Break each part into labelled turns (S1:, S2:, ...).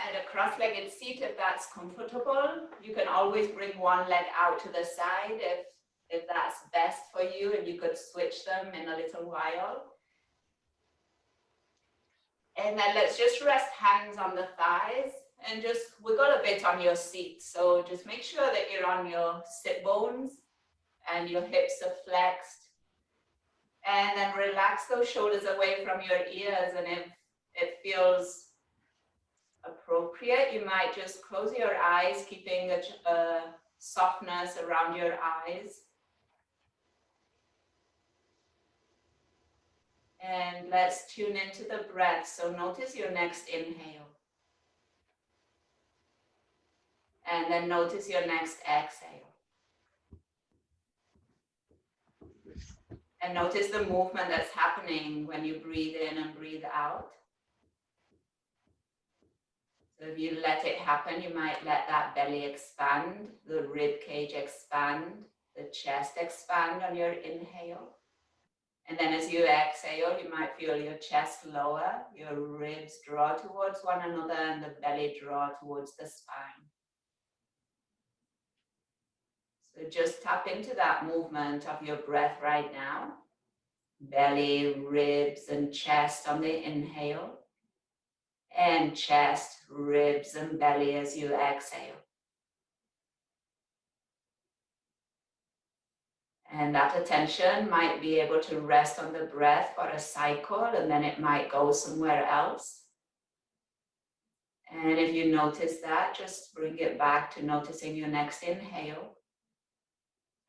S1: at a cross-legged seat if that's comfortable. You can always bring one leg out to the side if that's best for you, and you could switch them in a little while. And then let's just rest hands on the thighs and just wiggle a bit on your seat. So just make sure that you're on your sit bones and your hips are flexed. And then relax those shoulders away from your ears, and if it feels appropriate, you might just close your eyes, keeping a softness around your eyes. And let's tune into the breath. So notice your next inhale. And then notice your next exhale. And notice the movement that's happening when you breathe in and breathe out. So if you let it happen, you might let that belly expand, the rib cage expand, the chest expand on your inhale. And then as you exhale, you might feel your chest lower, your ribs draw towards one another, and the belly draw towards the spine. So just tap into that movement of your breath right now. Belly, ribs, and chest on the inhale. And chest, ribs, and belly as you exhale. And that attention might be able to rest on the breath for a cycle, and then it might go somewhere else. And if you notice that, just bring it back to noticing your next inhale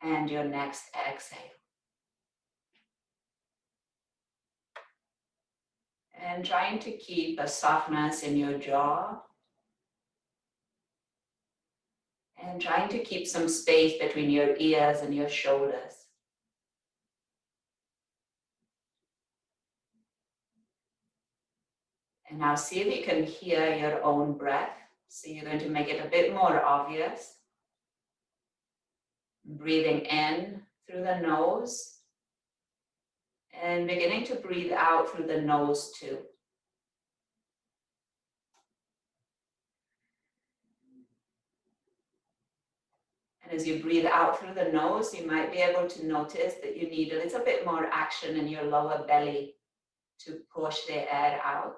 S1: and your next exhale. And trying to keep a softness in your jaw. And trying to keep some space between your ears and your shoulders. And now see if you can hear your own breath. So you're going to make it a bit more obvious. Breathing in through the nose. And beginning to breathe out through the nose too. And as you breathe out through the nose, you might be able to notice that you need a little bit more action in your lower belly to push the air out.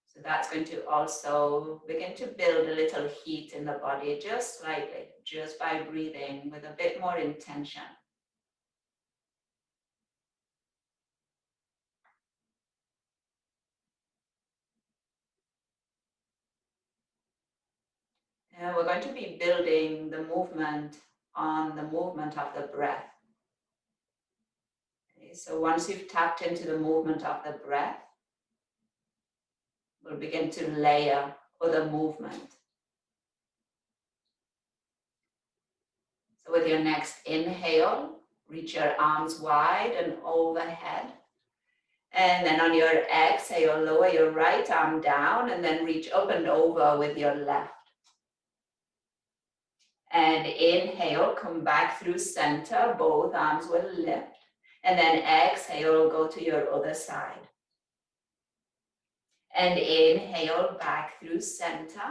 S1: So that's going to also begin to build a little heat in the body, just slightly, just by breathing with a bit more intention. And we're going to be building the movement on the movement of the breath. Okay, so once you've tapped into the movement of the breath, we'll begin to layer other movement. So with your next inhale, reach your arms wide and overhead. And then on your exhale, lower your right arm down and then reach up and over with your left. And inhale, come back through center, both arms will lift. And then exhale, go to your other side. And inhale, back through center.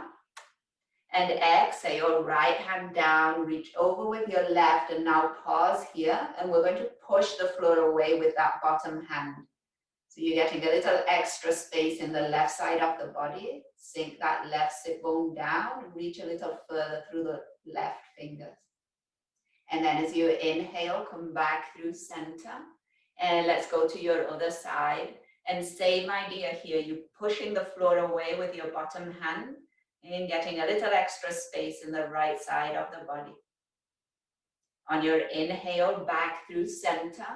S1: And exhale, right hand down, reach over with your left, and now pause here. And we're going to push the floor away with that bottom hand. So you're getting a little extra space in the left side of the body. Sink that left sit bone down, reach a little further through the left fingers. And then as you inhale, come back through center. And let's go to your other side. And same idea here, you're pushing the floor away with your bottom hand and getting a little extra space in the right side of the body. On your inhale, back through center.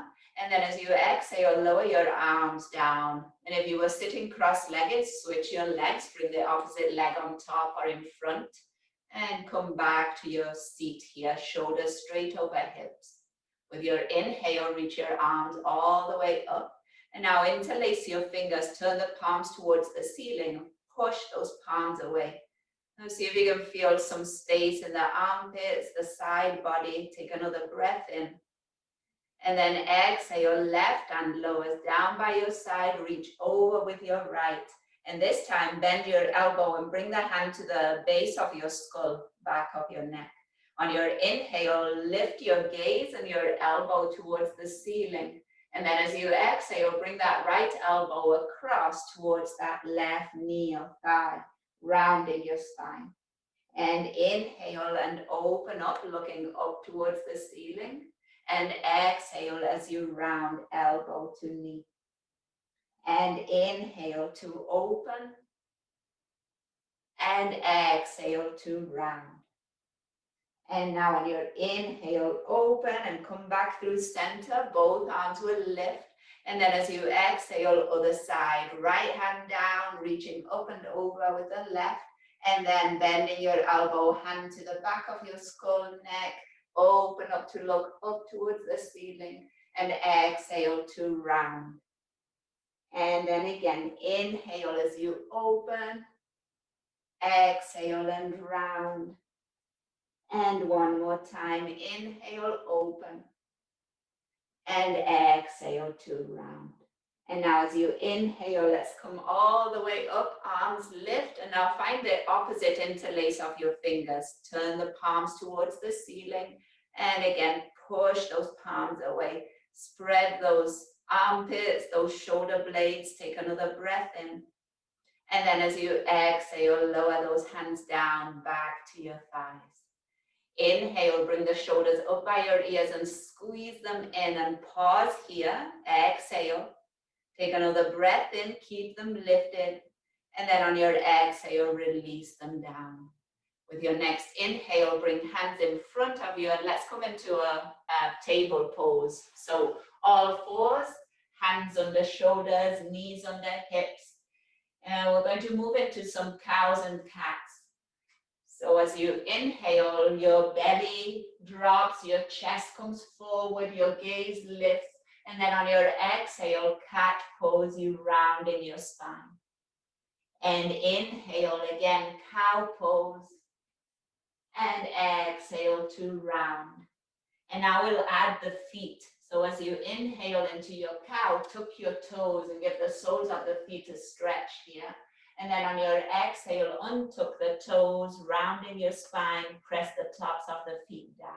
S1: And then as you exhale, lower your arms down. And if you were sitting cross-legged, switch your legs, bring the opposite leg on top or in front. And come back to your seat here, shoulders straight over hips. With your inhale, reach your arms all the way up. And now interlace your fingers, turn the palms towards the ceiling, push those palms away. Now see if you can feel some space in the armpits, the side body. Take another breath in. And then exhale, left hand lowers down by your side, reach over with your right. And this time, bend your elbow and bring the hand to the base of your skull, back of your neck. On your inhale, lift your gaze and your elbow towards the ceiling. And then as you exhale, bring that right elbow across towards that left knee or thigh, rounding your spine. And inhale and open up, looking up towards the ceiling. And exhale as you round elbow to knee. And inhale to open. And exhale to round. And now on your inhale, open and come back through center. Both arms will lift. And then as you exhale, other side, right hand down, reaching up and over with the left. And then bending your elbow, hand to the back of your skull, neck. Open up to look up towards the ceiling. And exhale to round. And then again, inhale as you open. Exhale and round. And one more time, inhale, open, and exhale to round. And now as you inhale, let's come all the way up, arms lift, and now find the opposite interlace of your fingers. Turn the palms towards the ceiling, and again, push those palms away. Spread those armpits, those shoulder blades, take another breath in. And then as you exhale, lower those hands down, back to your thighs. Inhale, bring the shoulders up by your ears and squeeze them in and pause here. Exhale. Take another breath in, keep them lifted. And then on your exhale, release them down. With your next inhale, bring hands in front of you and let's come into a table pose. So all fours, hands on the shoulders, knees on the hips. And we're going to move into some cows and cats. So as you inhale, your belly drops, your chest comes forward, your gaze lifts, and then on your exhale, cat pose, you round in your spine. And inhale again, cow pose, and exhale to round. And now we'll add the feet. So as you inhale into your cow, tuck your toes and give the soles of the feet a stretch here. And then on your exhale, untuck the toes, rounding your spine, press the tops of the feet down.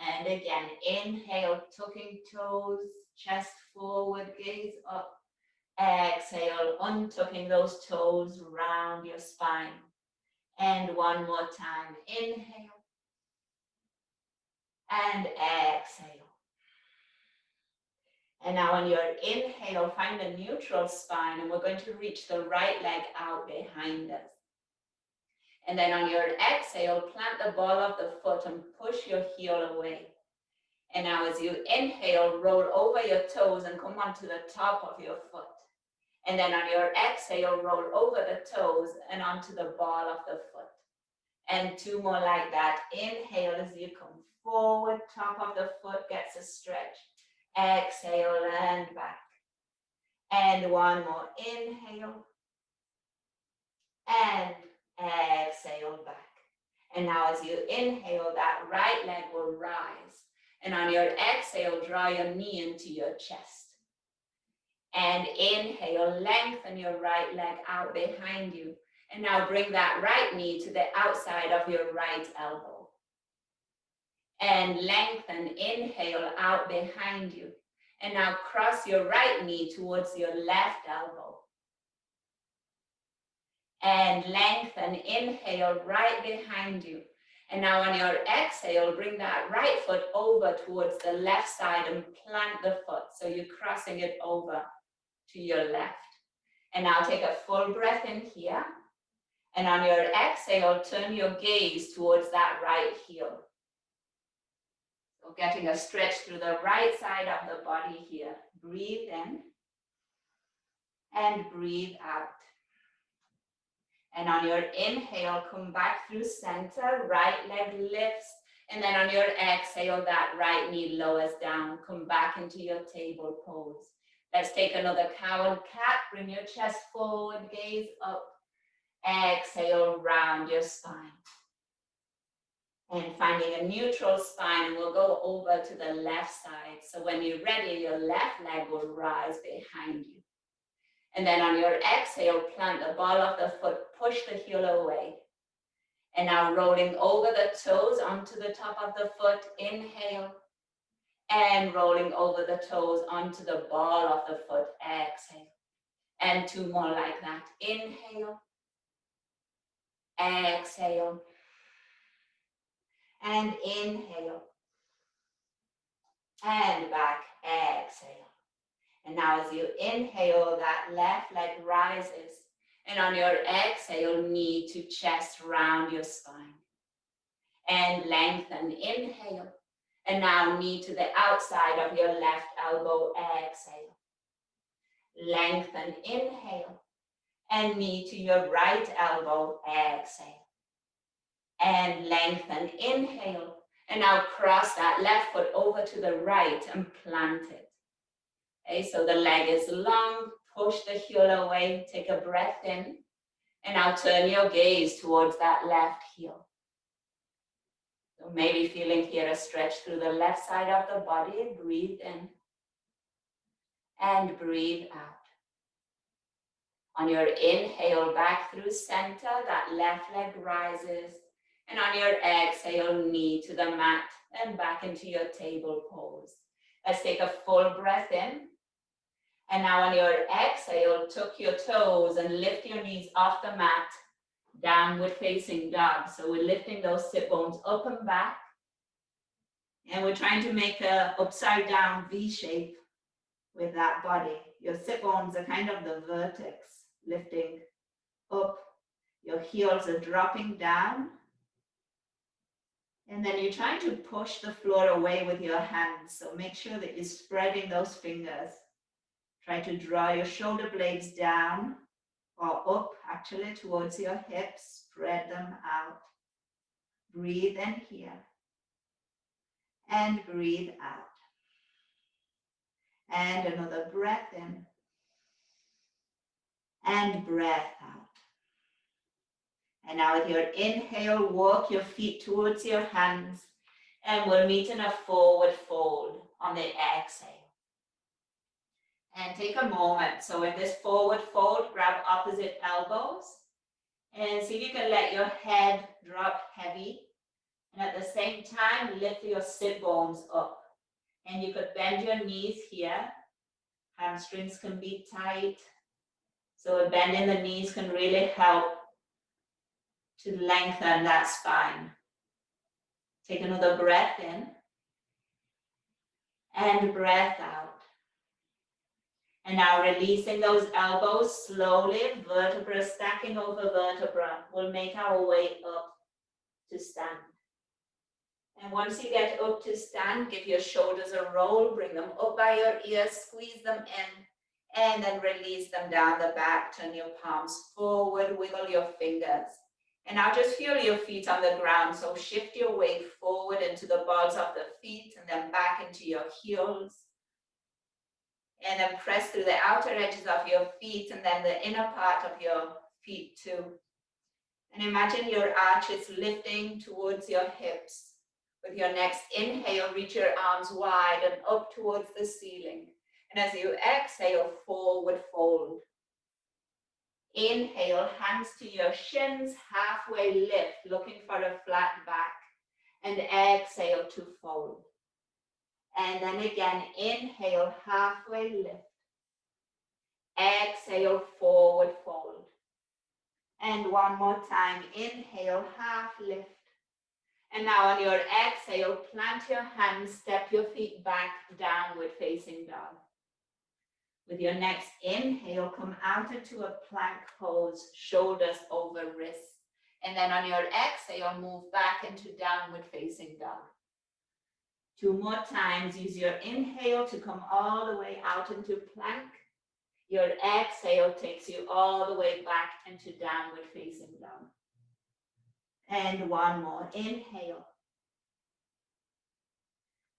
S1: And again, inhale, tucking toes, chest forward, gaze up. Exhale, untucking those toes, round your spine. And one more time, inhale. And exhale. And now on your inhale, find a neutral spine, and we're going to reach the right leg out behind us. And then on your exhale, plant the ball of the foot and push your heel away. And now as you inhale, roll over your toes and come onto the top of your foot. And then on your exhale, roll over the toes and onto the ball of the foot. And two more like that. Inhale as you come forward, top of the foot gets a stretch. Exhale and back. And one more. Inhale. And exhale back. And now as you inhale, that right leg will rise. And on your exhale, draw your knee into your chest. And inhale, lengthen your right leg out behind you. And now bring that right knee to the outside of your right elbow. And lengthen, inhale out behind you. And now cross your right knee towards your left elbow. And lengthen, inhale right behind you. And now on your exhale, bring that right foot over towards the left side and plant the foot. So you're crossing it over to your left. And now take a full breath in here. And on your exhale, turn your gaze towards that right heel. So getting a stretch through the right side of the body here. Breathe in and breathe out. And on your inhale, come back through center, right leg lifts. And then on your exhale, that right knee lowers down. Come back into your table pose. Let's take another cow and cat. Bring your chest forward, gaze up. Exhale, round your spine. And finding a neutral spine, and we'll go over to the left side. So when you're ready, your left leg will rise behind you. And then on your exhale, plant the ball of the foot, push the heel away. And now rolling over the toes onto the top of the foot, inhale. And rolling over the toes onto the ball of the foot, exhale. And 2 more like that. Inhale. Exhale. And inhale. And back, exhale. And now as you inhale, that left leg rises. And on your exhale, knee to chest, round your spine. And lengthen, inhale. And now knee to the outside of your left elbow, exhale. Lengthen, inhale. And knee to your right elbow, exhale. And lengthen, inhale. And now cross that left foot over to the right and plant it. Okay, so the leg is long, push the heel away, take a breath in, and now turn your gaze towards that left heel. So maybe feeling here a stretch through the left side of the body, breathe in and breathe out. On your inhale, back through center, that left leg rises. And on your exhale, knee to the mat and back into your table pose. Let's take a full breath in. And now on your exhale, tuck your toes and lift your knees off the mat, downward facing dog. So we're lifting those sit bones up and back. And we're trying to make a upside down V shape with that body. Your sit bones are kind of the vertex, lifting up. Your heels are dropping down. And then you're trying to push the floor away with your hands. So make sure that you're spreading those fingers. Try to draw your shoulder blades down or up actually towards your hips. Spread them out. Breathe in here. And breathe out. And another breath in. And breath out. And now with your inhale, walk your feet towards your hands. And we'll meet in a forward fold on the exhale. And take a moment. So in this forward fold, grab opposite elbows. And see if you can let your head drop heavy. And at the same time, lift your sit bones up. And you could bend your knees here. Hamstrings can be tight. So bending the knees can really help to lengthen that spine. Take another breath in. And breath out. And now releasing those elbows slowly, vertebra stacking over vertebra. We'll make our way up to stand. And once you get up to stand, give your shoulders a roll, bring them up by your ears, squeeze them in, and then release them down the back. Turn your palms forward, wiggle your fingers. And now just feel your feet on the ground. So shift your weight forward into the balls of the feet and then back into your heels. And then press through the outer edges of your feet and then the inner part of your feet too. And imagine your arches lifting towards your hips. With your next inhale, reach your arms wide and up towards the ceiling. And as you exhale, forward fold. Inhale, hands to your shins, halfway lift, looking for a flat back. And exhale to fold. And then again, inhale, halfway lift. Exhale, forward fold. And one more time, inhale, half lift. And now on your exhale, plant your hands, step your feet back, downward facing dog. With your next inhale, come out into a plank pose, shoulders over wrists. And then on your exhale, move back into downward facing dog. 2 more times, use your inhale to come all the way out into plank. Your exhale takes you all the way back into downward facing dog. And one more, inhale.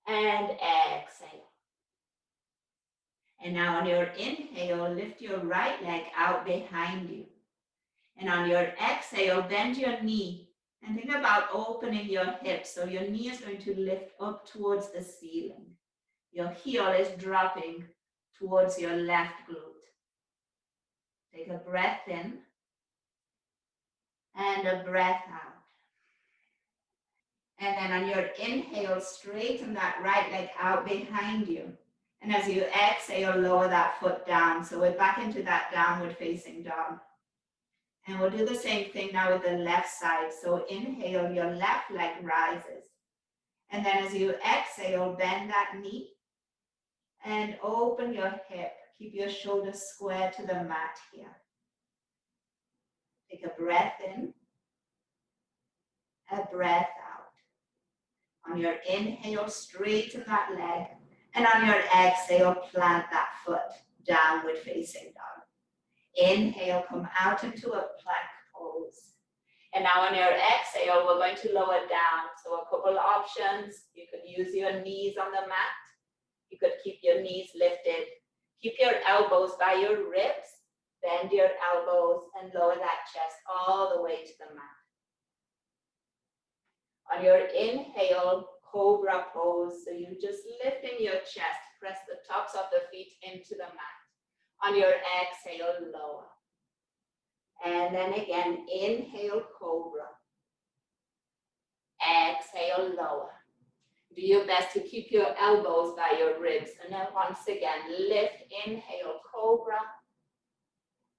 S1: And exhale. And now on your inhale, lift your right leg out behind you. And on your exhale, bend your knee And think about opening your hips. So your knee is going to lift up towards the ceiling. Your heel is dropping towards your left glute. Take a breath in and a breath out. And then on your inhale, straighten that right leg out behind you. And as you exhale, lower that foot down. So we're back into that downward facing dog. And we'll do the same thing now with the left side. So inhale, your left leg rises. And then as you exhale, bend that knee and open your hip. Keep your shoulders square to the mat here. Take a breath in, a breath out. On your inhale, straighten that leg. And on your exhale, plant that foot, downward facing dog. Inhale, come out into a plank pose. And now on your exhale, we're going to lower down. So a couple options. You could use your knees on the mat. You could keep your knees lifted. Keep your elbows by your ribs. Bend your elbows and lower that chest all the way to the mat. On your inhale, cobra pose. So you're just lifting your chest. Press the tops of the feet into the mat. On your exhale, lower. And then again, inhale, cobra. Exhale, lower. Do your best to keep your elbows by your ribs. And then once again, lift, inhale, cobra.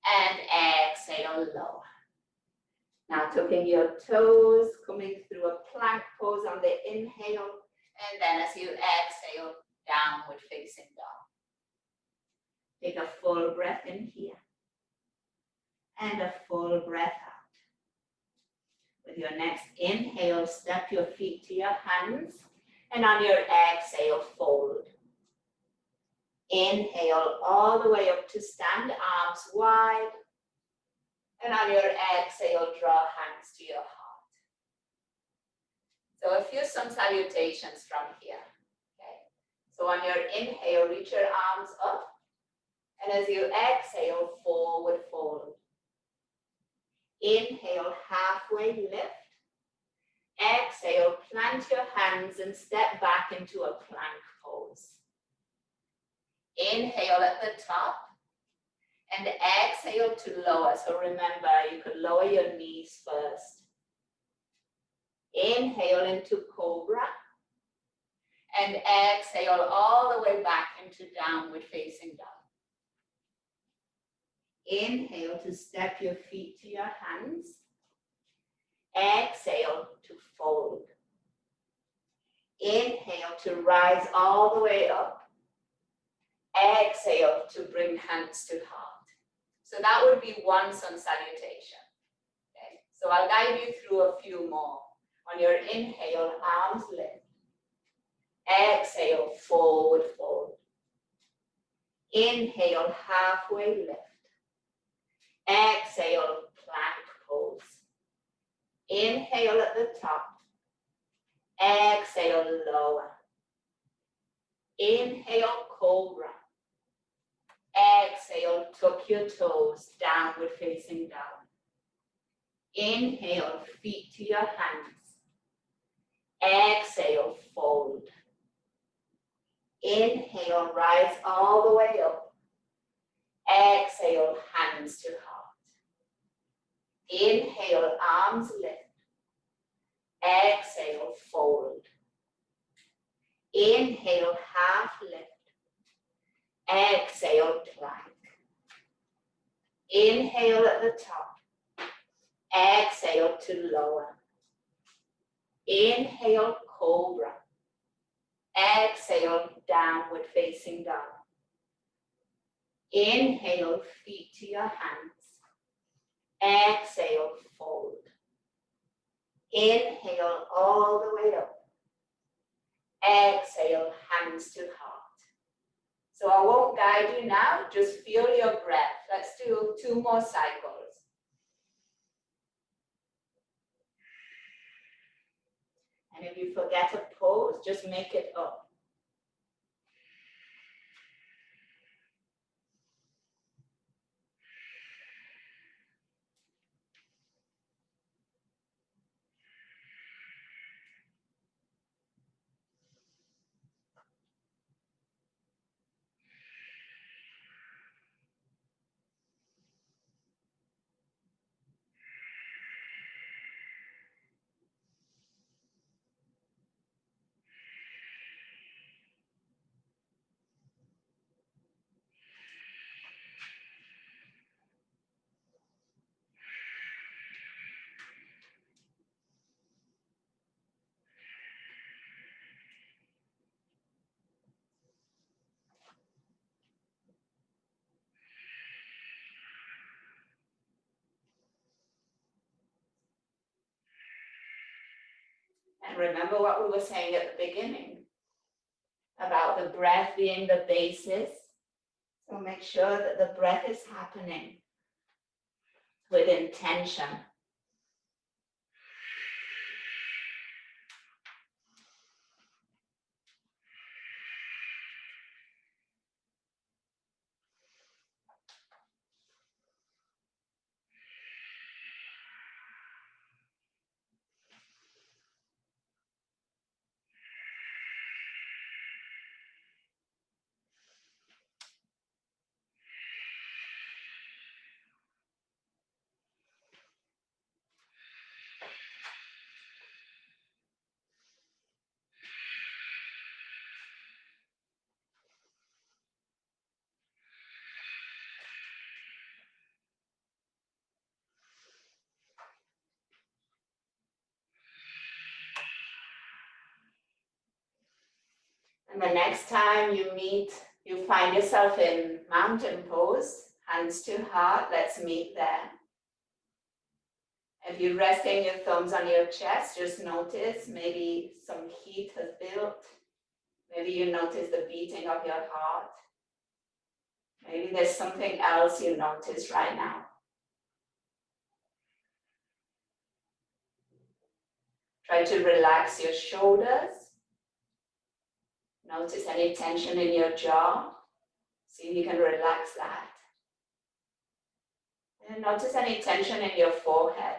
S1: And exhale, lower. Now tucking your toes, coming through a plank pose on the inhale. And then as you exhale, downward facing dog. Take a full breath in here. And a full breath out. With your next inhale, step your feet to your hands. And on your exhale, fold. Inhale all the way up to stand, arms wide. And on your exhale, draw hands to your heart. So a few sun salutations from here. Okay. So on your inhale, reach your arms up. And as you exhale, forward fold. Inhale, halfway lift. Exhale, plant your hands and step back into a plank pose. Inhale at the top and exhale to lower. So remember, you could lower your knees first. Inhale into cobra and exhale all the way back into downward facing dog. Inhale to step your feet to your hands. Exhale to fold. Inhale to rise all the way up. Exhale to bring hands to heart. So that would be one sun salutation. Okay. So I'll guide you through a few more. On your inhale, arms lift. Exhale, forward fold. Inhale, halfway lift. Exhale, plank pose. Inhale at the top. Exhale, lower. Inhale, cobra. Exhale, tuck your toes, downward facing dog. Inhale, feet to your hands. Exhale, fold. Inhale, rise all the way up. Exhale, hands to heart. Inhale, arms lift. Exhale, fold. Inhale, half lift. Exhale, plank. Inhale at the top. Exhale to lower. Inhale, cobra. Exhale, downward facing dog. Inhale, feet to your hands. Exhale, fold. Inhale all the way up. Exhale, hands to heart. So I won't guide you now, just feel your breath. Let's do 2 more cycles. And if you forget a pose, just make it up. And remember what we were saying at the beginning about the breath being the basis. So make sure that the breath is happening with intention. And the next time you find yourself in mountain pose, hands to heart, let's meet there. If you're resting your thumbs on your chest, just notice maybe some heat has built. Maybe you notice the beating of your heart. Maybe there's something else you notice right now. Try to relax your shoulders. Notice any tension in your jaw. See if you can relax that. And notice any tension in your forehead.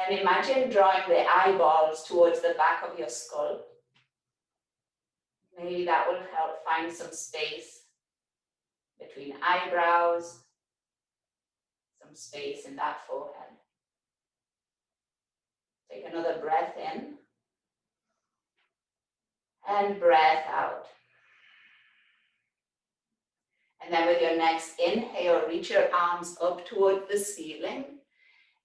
S1: And imagine drawing the eyeballs towards the back of your skull. Maybe that will help find some space between eyebrows, some space in that forehead. Take another breath in and breath out. And then with your next inhale, reach your arms up toward the ceiling.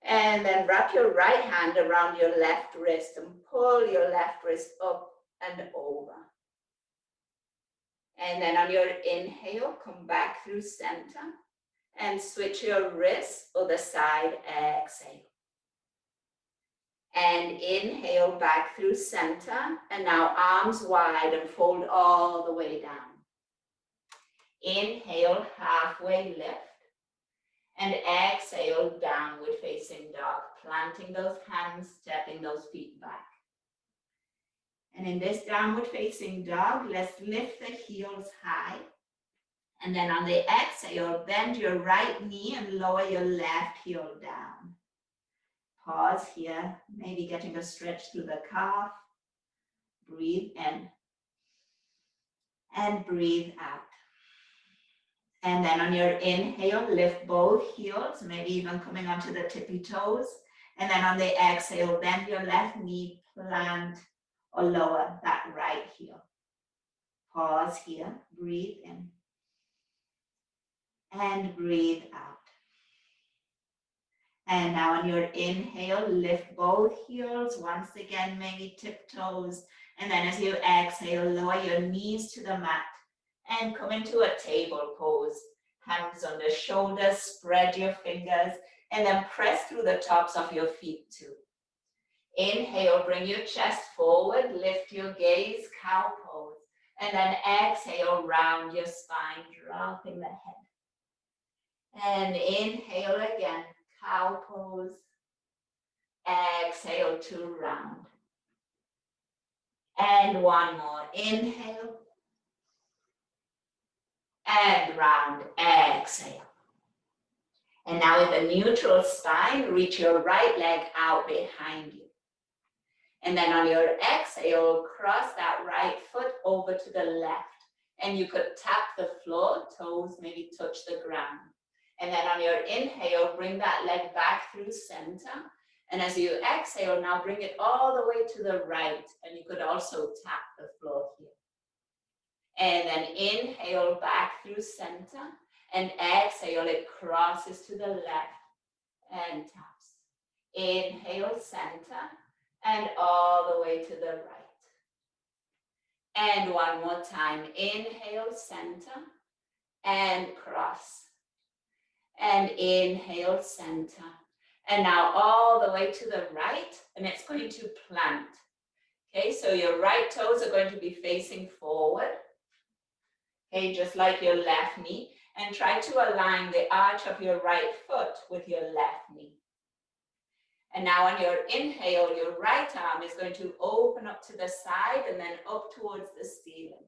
S1: And then wrap your right hand around your left wrist and pull your left wrist up and over. And then on your inhale, come back through center and switch your wrist other side, exhale. And inhale back through center, and now arms wide and fold all the way down. Inhale, halfway lift. And exhale, downward facing dog, planting those hands, stepping those feet back. And in this downward facing dog, let's lift the heels high. And then on the exhale, bend your right knee and lower your left heel down. Pause here, maybe getting a stretch through the calf. Breathe in and breathe out. And then on your inhale, lift both heels, maybe even coming onto the tippy toes. And then on the exhale, bend your left knee, plant or lower that right heel. Pause here, breathe in and breathe out. And now on your inhale, lift both heels, once again, maybe tiptoes. And then as you exhale, lower your knees to the mat and come into a table pose. Hands on the shoulders, spread your fingers, and then press through the tops of your feet too. Inhale, bring your chest forward, lift your gaze, cow pose. And then exhale, round your spine, dropping the head. And inhale again, cow pose. Exhale to round. And one more, inhale. And round, exhale. And now with a neutral spine, reach your right leg out behind you. And then on your exhale, cross that right foot over to the left. And you could tap the floor, toes maybe touch the ground. And then on your inhale, bring that leg back through center. And as you exhale, now bring it all the way to the right. And you could also tap the floor here. And then inhale back through center, and exhale, it crosses to the left and taps. Inhale, center, and all the way to the right. And one more time, inhale, center, and cross. And inhale, center, And now all the way to the right, and it's going to plant. Okay, so your right toes are going to be facing forward. Okay, just like your left knee. And try to align the arch of your right foot with your left knee. And now on your inhale, your right arm is going to open up to the side and then up towards the ceiling.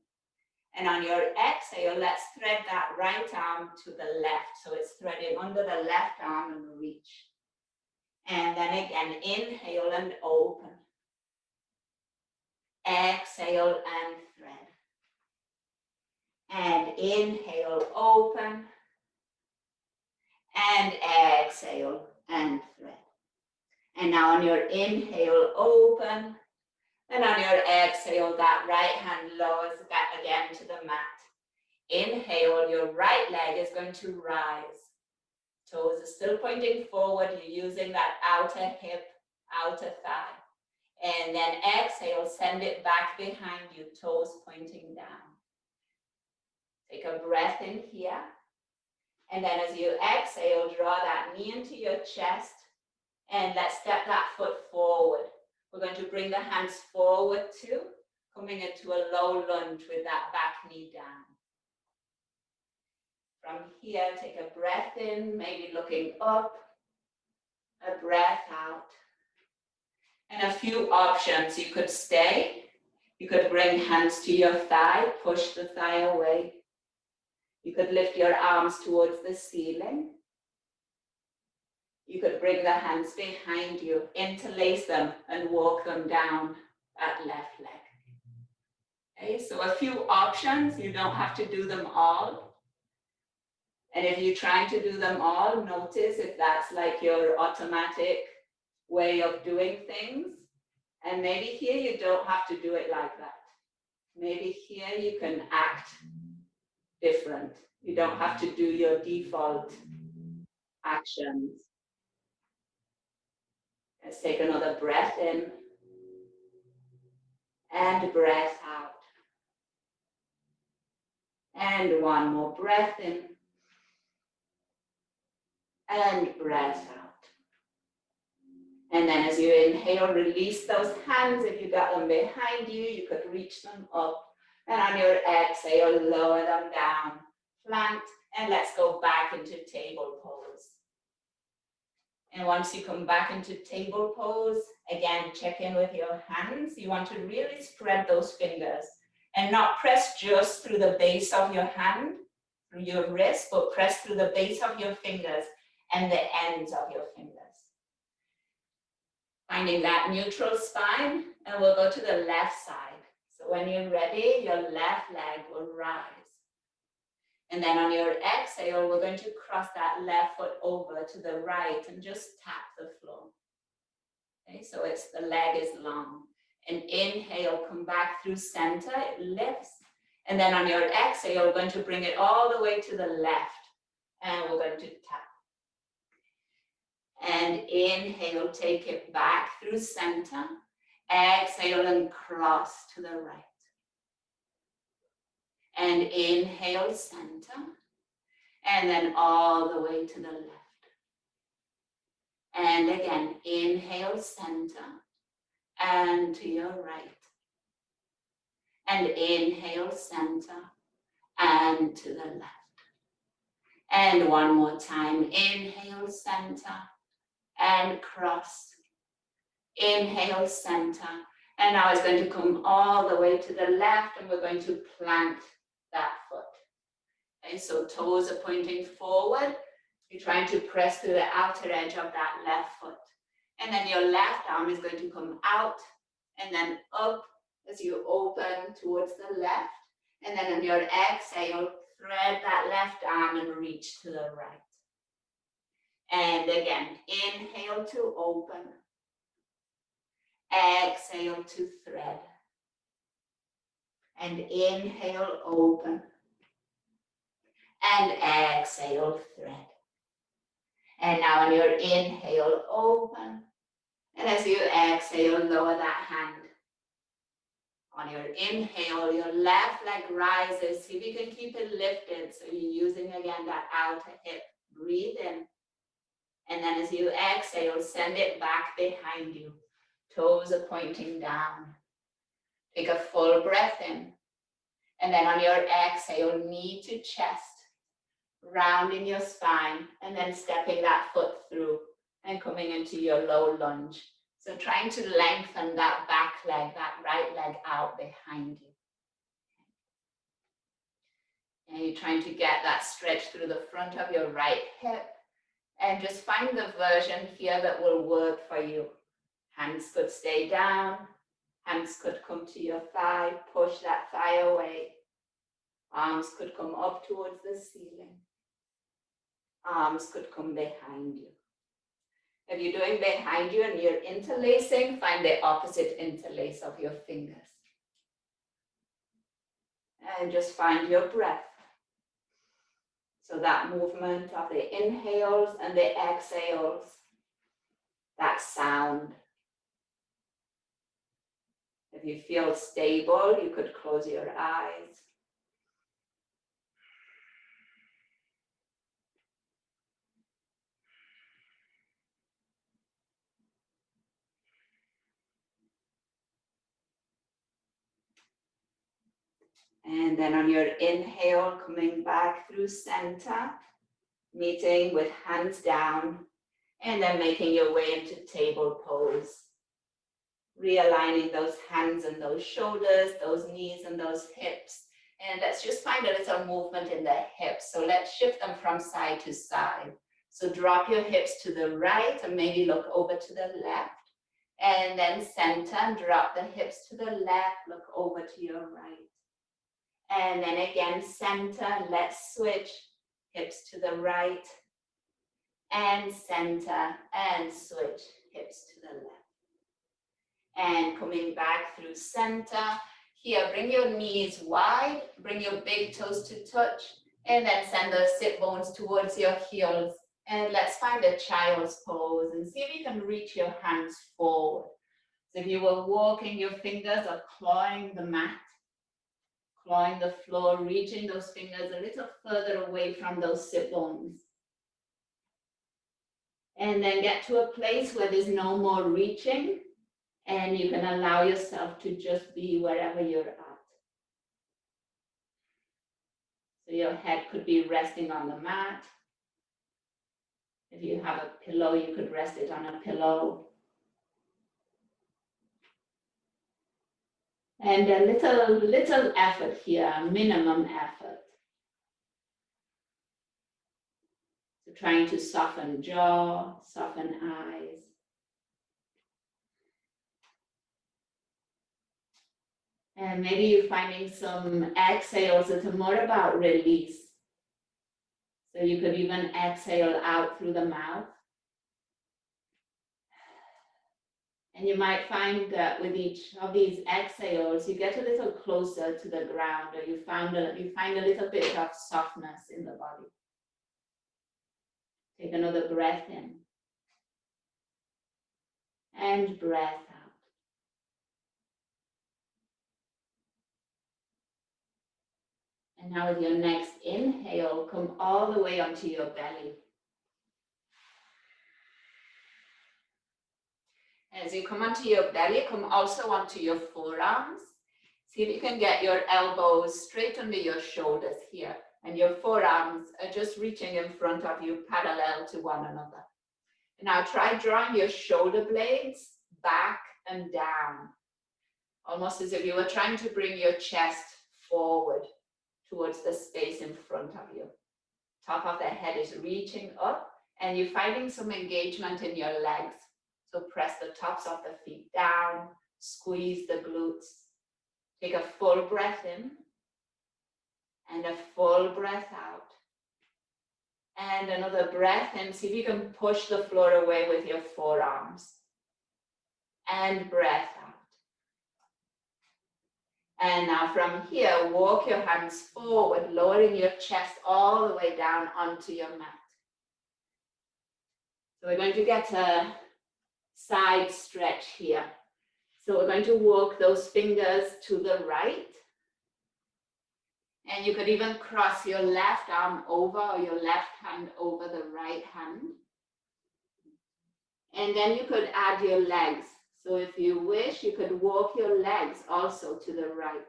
S1: And on your exhale, let's thread that right arm to the left. So it's threading under the left arm and reach. And then again, inhale and open. Exhale and thread. And inhale, open. And exhale and thread. And now on your inhale, open. And on your exhale, that right hand lowers back again to the mat. Inhale, your right leg is going to rise. Toes are still pointing forward. You're using that outer hip, outer thigh. And then exhale, send it back behind you, toes pointing down. Take a breath in here. And then as you exhale, draw that knee into your chest. And let's step that foot forward. We're going to bring the hands forward too, coming into a low lunge with that back knee down. From here, take a breath in, maybe looking up, a breath out. And a few options. You could stay. You could bring hands to your thigh, push the thigh away. You could lift your arms towards the ceiling. You could bring the hands behind you, interlace them and walk them down that left leg. Okay, so a few options. You don't have to do them all. And if you're trying to do them all, notice if that's like your automatic way of doing things. And maybe here you don't have to do it like that. Maybe here you can act different. You don't have to do your default actions. Let's take another breath in and breath out. And one more breath in and breath out. And then as you inhale, release those hands. If you got them behind you, you could reach them up. And on your exhale, lower them down, plant, and let's go back into table pose. And once you come back into table pose, again, check in with your hands. You want to really spread those fingers and not press just through the base of your hand, through your wrist, but press through the base of your fingers and the ends of your fingers. Finding that neutral spine, and we'll go to the left side. So when you're ready, your left leg will rise. And then on your exhale, we're going to cross that left foot over to the right and just tap the floor. Okay, so it's the leg is long. And inhale, come back through center, it lifts. And then on your exhale, we're going to bring it all the way to the left. And we're going to tap. And inhale, take it back through center. Exhale and cross to the right. And inhale, center. And then all the way to the left. And again, inhale, center. And to your right. And inhale, center. And to the left. And one more time. Inhale, center. And cross. Inhale, center. And now it's going to come all the way to the left, and we're going to plant that foot. Okay, so toes are pointing forward. You're trying to press through the outer edge of that left foot. And then your left arm is going to come out and then up as you open towards the left. And then on your exhale, thread that left arm and reach to the right. And again, inhale to open. Exhale to thread. And inhale, open. And exhale, thread. And now on your inhale, open. And as you exhale, lower that hand. On your inhale, your left leg rises. See if you can keep it lifted. So you're using again that outer hip. Breathe in. And then as you exhale, send it back behind you. Toes are pointing down. Take a full breath in. And then on your exhale, knee to chest, rounding your spine, and then stepping that foot through and coming into your low lunge. So trying to lengthen that back leg, that right leg out behind you. And you're trying to get that stretch through the front of your right hip. And just find the version here that will work for you. Hands could stay down. Hands could come to your thigh. Push that thigh away. Arms could come up towards the ceiling. Arms could come behind you. If you're doing behind you and you're interlacing, find the opposite interlace of your fingers. And just find your breath. So that movement of the inhales and the exhales, that sound. If you feel stable, you could close your eyes. And then on your inhale, coming back through center, meeting with hands down, and then making your way into table pose. Realigning those hands and those shoulders, those knees and those hips. And let's just find a little movement in the hips. So let's shift them from side to side. So drop your hips to the right and maybe look over to the left. And then center and drop the hips to the left, look over to your right. And then again, center, let's switch, hips to the right, and center, and switch, hips to the left. And coming back through center, here, bring your knees wide, bring your big toes to touch, and then send the sit bones towards your heels. And let's find a child's pose, and see if you can reach your hands forward. So if you were walking, your fingers are clawing the mat, clawing the floor, reaching those fingers a little further away from those sit bones. And then get to a place where there's no more reaching, and you can allow yourself to just be wherever you're at. So your head could be resting on the mat. If you have a pillow, you could rest it on a pillow. And a little effort here, minimum effort. So trying to soften jaw, soften eyes. And maybe you're finding some exhales that are more about release. So you could even exhale out through the mouth. And you might find that with each of these exhales, you get a little closer to the ground, or you find a little bit of softness in the body. Take another breath in. And breath out. And now with your next inhale, come all the way onto your belly. As you come onto your belly, come also onto your forearms. See if you can get your elbows straight under your shoulders here. And your forearms are just reaching in front of you, parallel to one another. Now try drawing your shoulder blades back and down. Almost as if you were trying to bring your chest forward towards the space in front of you. Top of the head is reaching up, and you're finding some engagement in your legs. So press the tops of the feet down, squeeze the glutes. Take a full breath in and a full breath out. And another breath in. See if you can push the floor away with your forearms. And breath out. And now from here, walk your hands forward, lowering your chest all the way down onto your mat. So we're going to get a side stretch here. So we're going to walk those fingers to the right. And you could even cross your left arm over, or your left hand over the right hand. And then you could add your legs. So if you wish, you could walk your legs also to the right,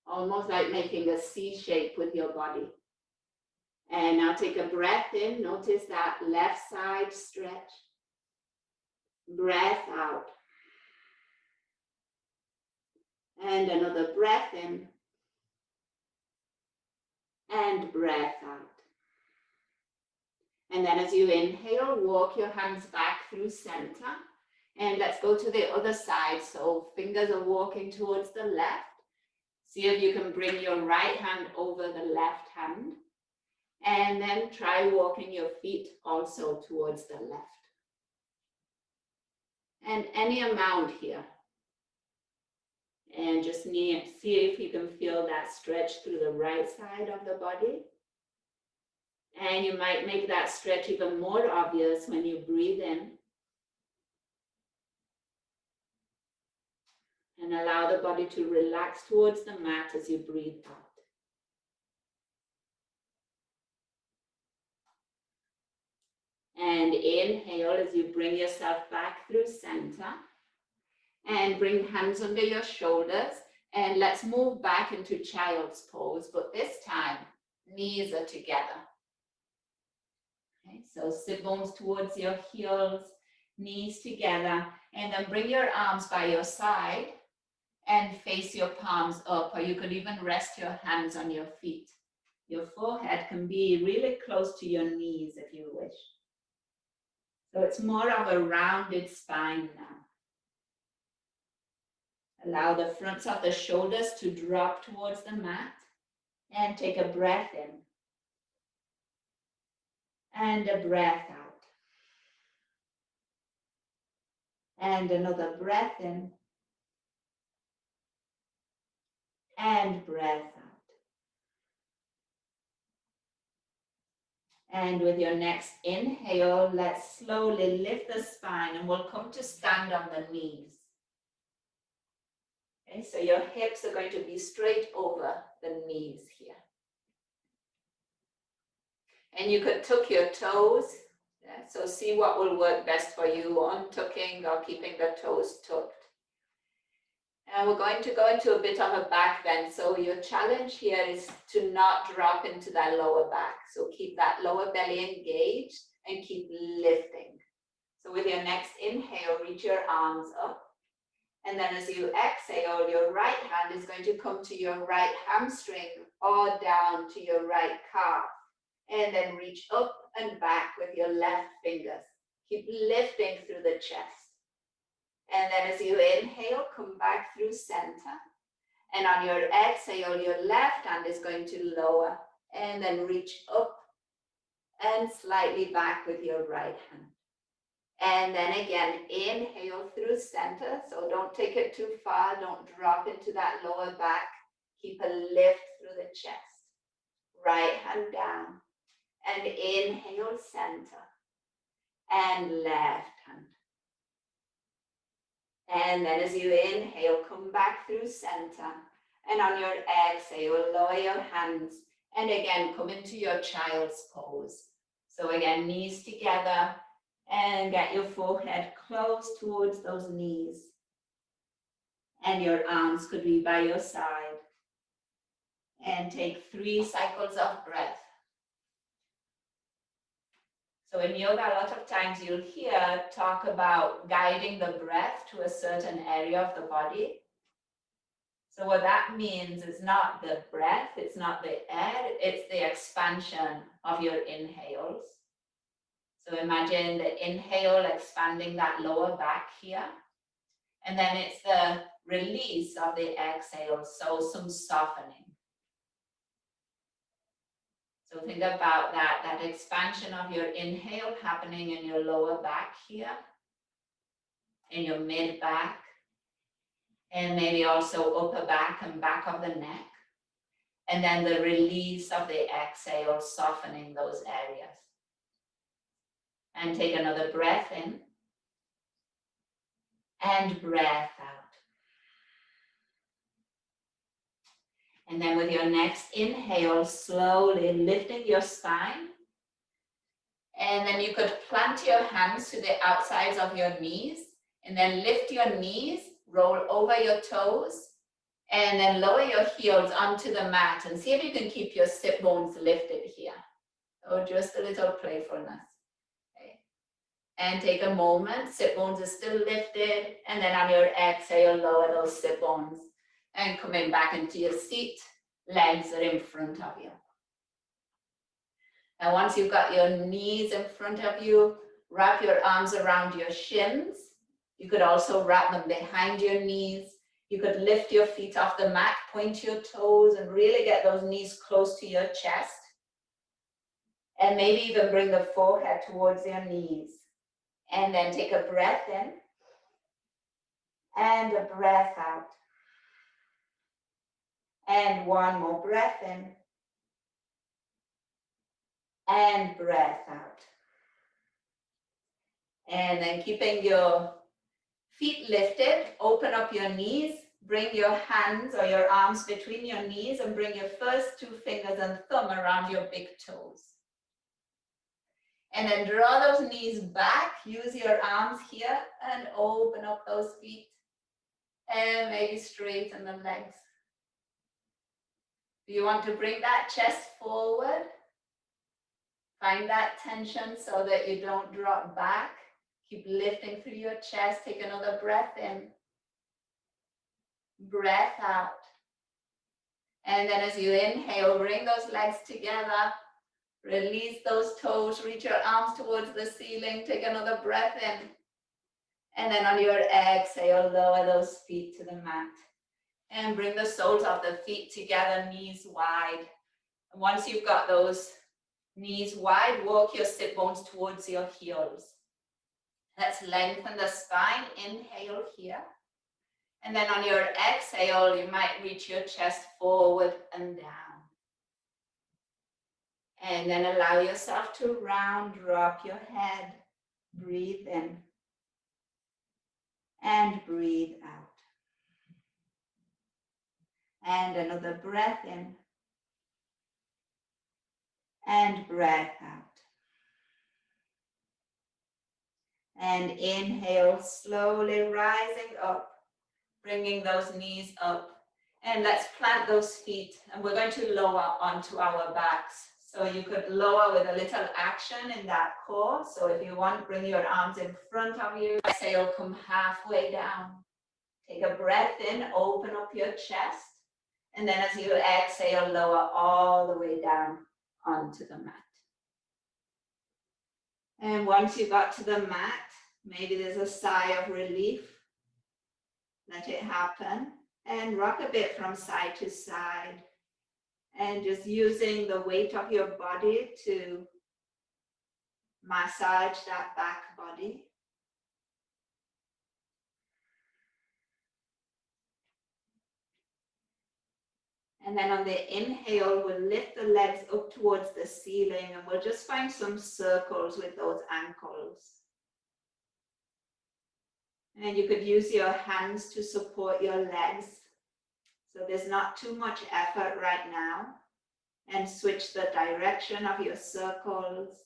S1: almost like making a C shape with your body. And now take a breath in. Notice that left side stretch. Breath out. And another breath in. And breath out. And then as you inhale, walk your hands back through center. And let's go to the other side. So fingers are walking towards the left. See if you can bring your right hand over the left hand. And then try walking your feet also towards the left. And any amount here. And just see if you can feel that stretch through the right side of the body. And you might make that stretch even more obvious when you breathe in. And allow the body to relax towards the mat as you breathe out. And inhale as you bring yourself back through center. And bring hands under your shoulders. And let's move back into child's pose. But this time, knees are together. Okay, so sit bones towards your heels, knees together. And then bring your arms by your side. And face your palms up, or you could even rest your hands on your feet. Your forehead can be really close to your knees if you wish. So it's more of a rounded spine now. Allow the fronts of the shoulders to drop towards the mat. And take a breath in. And a breath out. And another breath in. And breath out. And with your next inhale, let's slowly lift the spine and we'll come to stand on the knees. Okay, so your hips are going to be straight over the knees here. And you could tuck your toes. Yeah, so see what will work best for you, untucking or keeping the toes tucked. And we're going to go into a bit of a back bend. So your challenge here is to not drop into that lower back. So keep that lower belly engaged and keep lifting. So with your next inhale, reach your arms up. And then as you exhale, your right hand is going to come to your right hamstring or down to your right calf. And then reach up and back with your left fingers. Keep lifting through the chest. And then as you inhale, come back through center. And on your exhale, your left hand is going to lower and then reach up and slightly back with your right hand. And then again, inhale through center. So don't take it too far. Don't drop into that lower back. Keep a lift through the chest. Right hand down. And inhale center. And left hand. And then as you inhale, come back through center. And on your exhale, lower your hands. And again, come into your child's pose. So again, knees together. And get your forehead close towards those knees. And your arms could be by your side. And take 3 cycles of breath. So in yoga, a lot of times you'll hear talk about guiding the breath to a certain area of the body. So what that means is not the breath, it's not the air, it's the expansion of your inhales. So imagine the inhale expanding that lower back here. And then it's the release of the exhale, so some softening. So think about that expansion of your inhale happening in your lower back here, in your mid back, and maybe also upper back and back of the neck. And then the release of the exhale, softening those areas. And take another breath in and breath out. And then with your next inhale, slowly lifting your spine And then you could plant your hands to the outsides of your knees and then lift your knees, roll over your toes, and then lower your heels onto the mat and see if you can keep your sit bones lifted here. So just a little playfulness. Okay. And take a moment, sit bones are still lifted, and then on your exhale, lower those sit bones and coming back into your seat, legs are in front of you. And once you've got your knees in front of you, wrap your arms around your shins. You could also wrap them behind your knees. You could lift your feet off the mat, point your toes, and really get those knees close to your chest. And maybe even bring the forehead towards your knees. And then take a breath in and a breath out. And one more breath in and breath out. And then keeping your feet lifted, open up your knees, bring your hands or your arms between your knees and bring your first two fingers and thumb around your big toes. And then draw those knees back, use your arms here and open up those feet. And maybe straighten the legs. Do you want to bring that chest forward? Find that tension so that you don't drop back. Keep lifting through your chest. Take another breath in. Breath out. And then as you inhale, bring those legs together. Release those toes. Reach your arms towards the ceiling. Take another breath in. And then on your exhale, lower those feet to the mat. And bring the soles of the feet together, knees wide. And once you've got those knees wide, walk your sit bones towards your heels. Let's lengthen the spine. Inhale here. And then on your exhale, you might reach your chest forward and down. And then allow yourself to round, drop your head. Breathe in. And breathe out. And another breath in. And breath out. And inhale, slowly rising up, bringing those knees up. And let's plant those feet. And we're going to lower onto our backs. So you could lower with a little action in that core. So if you want, bring your arms in front of you. Exhale, come halfway down. Take a breath in, open up your chest. And then as you exhale, lower all the way down onto the mat. And once you got to the mat, maybe there's a sigh of relief. Let it happen. And rock a bit from side to side. And just using the weight of your body to massage that back body. And then on the inhale, we'll lift the legs up towards the ceiling and we'll just find some circles with those ankles. And you could use your hands to support your legs. So there's not too much effort right now. And switch the direction of your circles.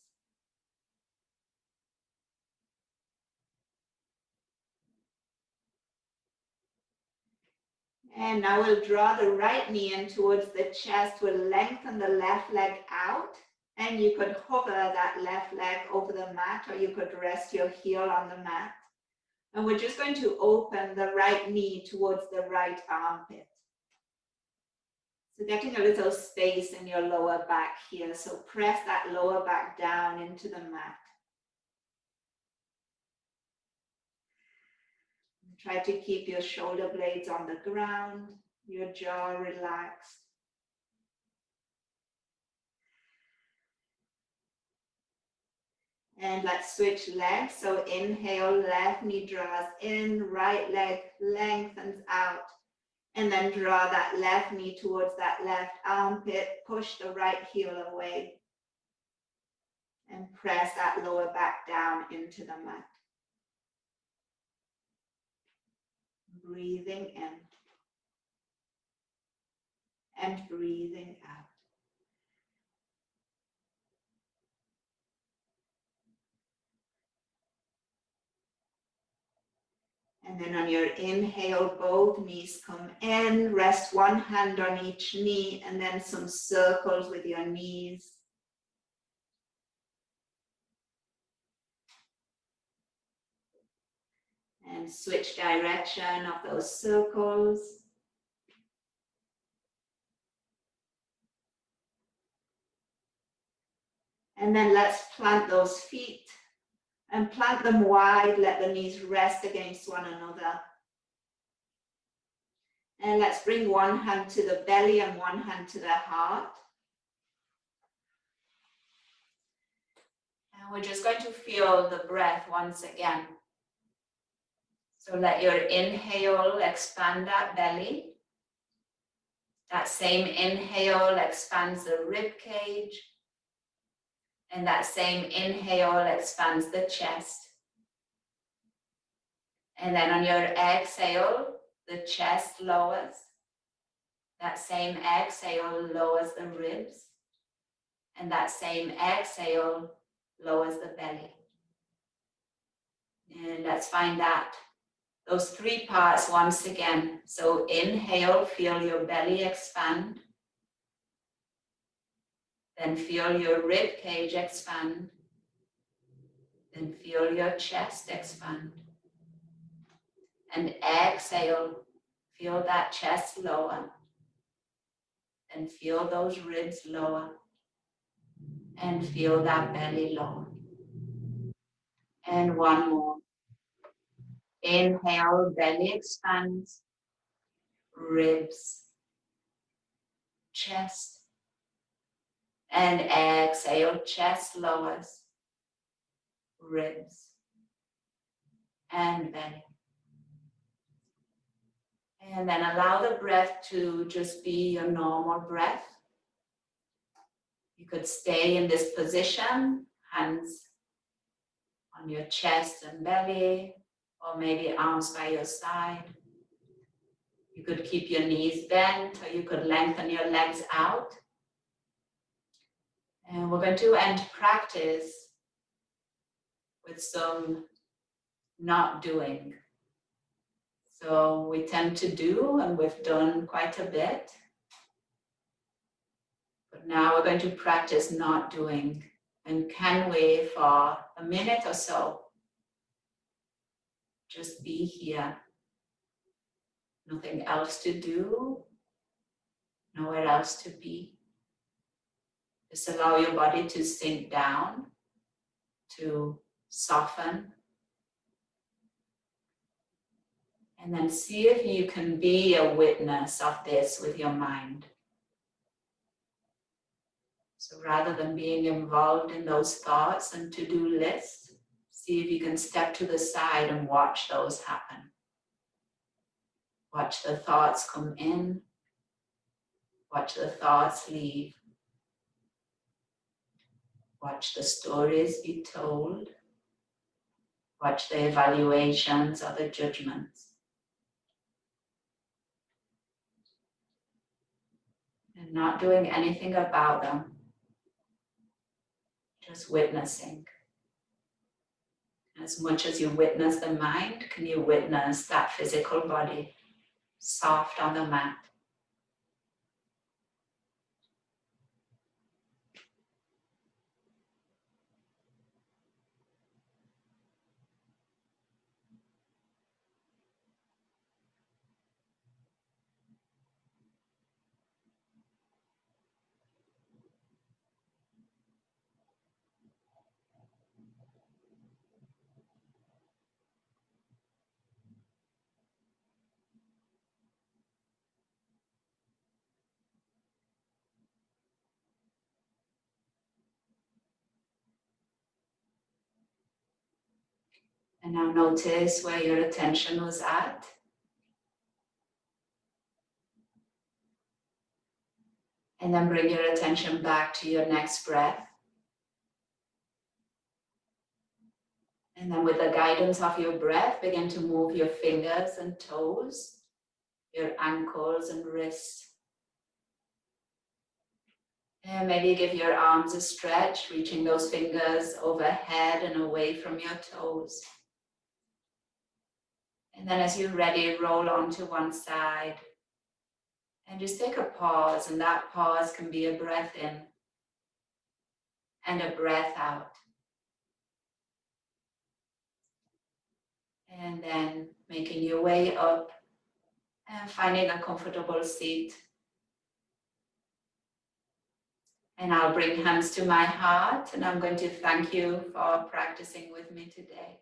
S1: And now we'll draw the right knee in towards the chest. We'll lengthen the left leg out. And you could hover that left leg over the mat, or you could rest your heel on the mat. And we're just going to open the right knee towards the right armpit. So getting a little space in your lower back here. So press that lower back down into the mat. Try to keep your shoulder blades on the ground, your jaw relaxed. And let's switch legs. So inhale, left knee draws in, right leg lengthens out. And then draw that left knee towards that left armpit, push the right heel away. And press that lower back down into the mat. Breathing in. And breathing out. then on your inhale, both knees come in, rest one hand on each knee, and then some circles with your knees. And switch direction of those circles. And then let's plant those feet and plant them wide. Let the knees rest against one another. And let's bring one hand to the belly and one hand to the heart. And we're just going to feel the breath once again. So let your inhale expand that belly. That same inhale expands the rib cage. And that same inhale expands the chest. And then on your exhale, the chest lowers. That same exhale lowers the ribs. And that same exhale lowers the belly. And let's find that. Those three parts once again. So inhale, feel your belly expand. Then feel your rib cage expand. Then feel your chest expand. And exhale, feel that chest lower. And feel those ribs lower. And feel that belly lower. And one more. Inhale, belly expands. Ribs. Chest. And exhale, chest lowers. Ribs. And belly. And then allow the breath to just be your normal breath. You could stay in this position, hands on your chest and belly, or maybe arms by your side. You could keep your knees bent, or you could lengthen your legs out. And we're going to end practice with some not doing. So we tend to do, and we've done quite a bit. But now we're going to practice not doing. And can we, for a minute or so, just be here? Nothing else to do, nowhere else to be. Just allow your body to sink down, to soften. And then see if you can be a witness of this with your mind. So rather than being involved in those thoughts and to-do lists, see if you can step to the side and watch those happen. Watch the thoughts come in. Watch the thoughts leave. Watch the stories be told. Watch the evaluations or the judgments. And not doing anything about them. Just witnessing. As much as you witness the mind, can you witness that physical body soft on the mat? And now notice where your attention was at. And then bring your attention back to your next breath. And then with the guidance of your breath, begin to move your fingers and toes, your ankles and wrists. And maybe give your arms a stretch, reaching those fingers overhead and away from your toes. And then as you're ready, roll onto one side. And just take a pause, and that pause can be a breath in and a breath out. And then making your way up and finding a comfortable seat. And I'll bring hands to my heart, and I'm going to thank you for practicing with me today.